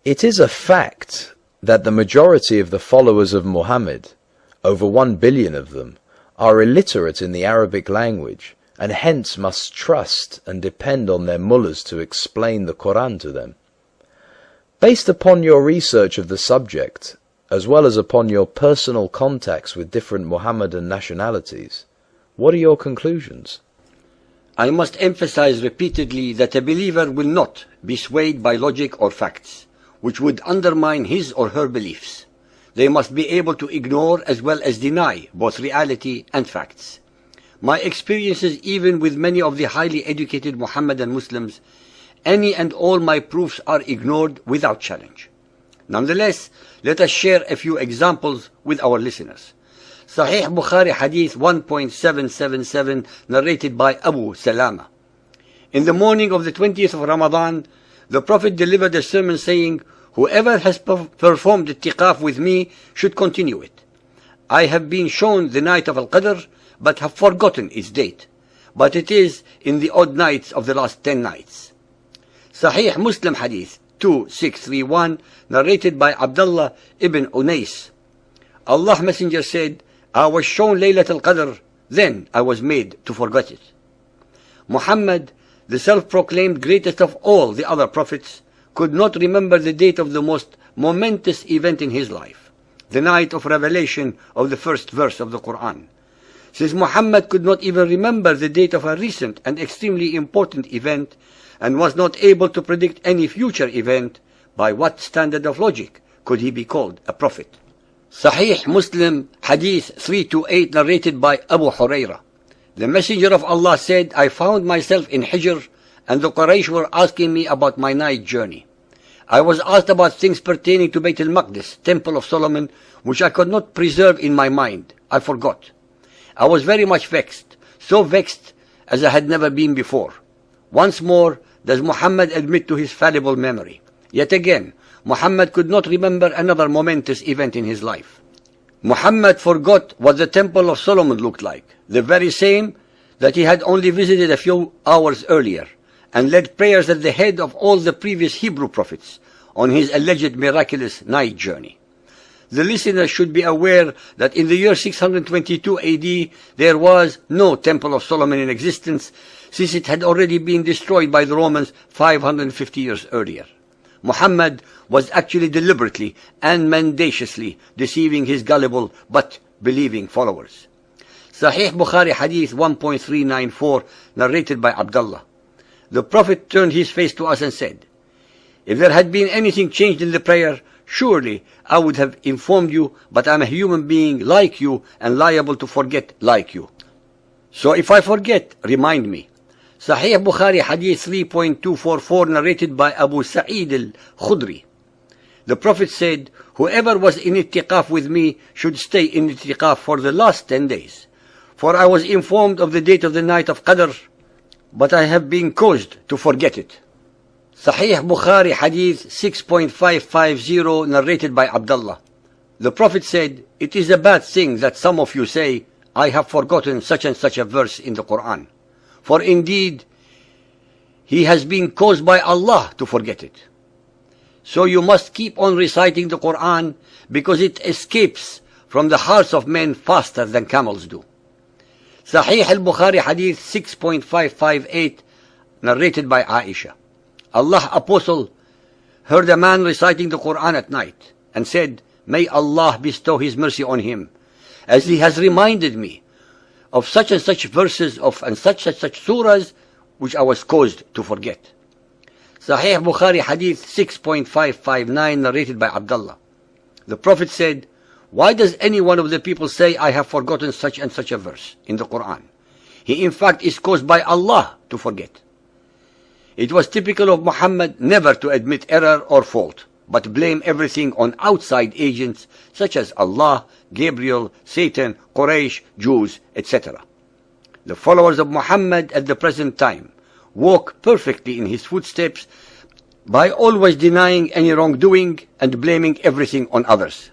It is a fact that the majority of the followers of Muhammad, over 1 billion of them, are illiterate in the Arabic language, and hence must trust and depend on their mullahs to explain the Quran to them. Based upon your research of the subject, as well as upon your personal contacts with different Muhammadan nationalities, what are your conclusions? I must emphasize repeatedly that a believer will not be swayed by logic or facts, which would undermine his or her beliefs. They must be able to ignore as well as deny both reality and facts. My experiences, even with many of the highly educated Muhammadan Muslims, any and all my proofs are ignored without challenge. Nonetheless, let us share a few examples with our listeners. Sahih Bukhari Hadith 1.777, narrated by Abu Salama. In the morning of the 20th of Ramadan, the Prophet delivered a sermon saying, "Whoever has performed i'tiqaf with me should continue it. I have been shown the night of Al-Qadr, but have forgotten its date. But it is in the odd nights of the last 10 nights." Sahih Muslim Hadith 2631, narrated by Abdullah ibn Unais. Allah's Messenger said, "I was shown Laylat al-Qadr, then I was made to forget it." Muhammad, the self-proclaimed greatest of all the other prophets, could not remember the date of the most momentous event in his life, the night of revelation of the first verse of the Quran. Since Muhammad could not even remember the date of a recent and extremely important event, and was not able to predict any future event, by what standard of logic could he be called a prophet? Sahih Muslim Hadith 328, narrated by Abu Huraira. The Messenger of Allah said, "I found myself in Hijr, and the Quraysh were asking me about my night journey. I was asked about things pertaining to Bayt al-Maqdis, Temple of Solomon, which I could not preserve in my mind. I forgot. I was very much vexed, so vexed as I had never been before." Once more does Muhammad admit to his fallible memory. Yet again, Muhammad could not remember another momentous event in his life. Muhammad forgot what the Temple of Solomon looked like, the very same that he had only visited a few hours earlier, and led prayers at the head of all the previous Hebrew prophets on his alleged miraculous night journey. The listener should be aware that in the year 622 AD there was no Temple of Solomon in existence, since it had already been destroyed by the Romans 550 years earlier. Muhammad was actually deliberately and mendaciously deceiving his gullible but believing followers. Sahih Bukhari Hadith 1.394, narrated by Abdullah. The Prophet turned his face to us and said, "If there had been anything changed in the prayer, surely I would have informed you, but I am a human being like you and liable to forget like you. So if I forget, remind me." Sahih Bukhari Hadith 3.244, narrated by Abu Sa'id al-Khudri. The Prophet said, "Whoever was in i'tiqaf with me should stay in i'tiqaf for the last 10 days. For I was informed of the date of the night of Qadr, but I have been caused to forget it." Sahih Bukhari Hadith 6.550, narrated by Abdullah. The Prophet said, "It is a bad thing that some of you say, 'I have forgotten such and such a verse in the Quran.' For indeed, he has been caused by Allah to forget it. So you must keep on reciting the Quran, because it escapes from the hearts of men faster than camels do." Sahih al-Bukhari Hadith 6.558, narrated by Aisha. Allah's Apostle heard a man reciting the Quran at night, and said, "May Allah bestow His mercy on him, as he has reminded me of such and such verses of and such surahs which I was caused to forget." Sahih Bukhari Hadith 6.559, narrated by Abdullah. The Prophet said, "Why does any one of the people say, 'I have forgotten such and such a verse in the Quran'? He in fact is caused by Allah to forget." It was typical of Muhammad never to admit error or fault, but blame everything on outside agents such as Allah, Gabriel, Satan, Quraysh, Jews, etc. The followers of Muhammad at the present time walk perfectly in his footsteps by always denying any wrongdoing and blaming everything on others.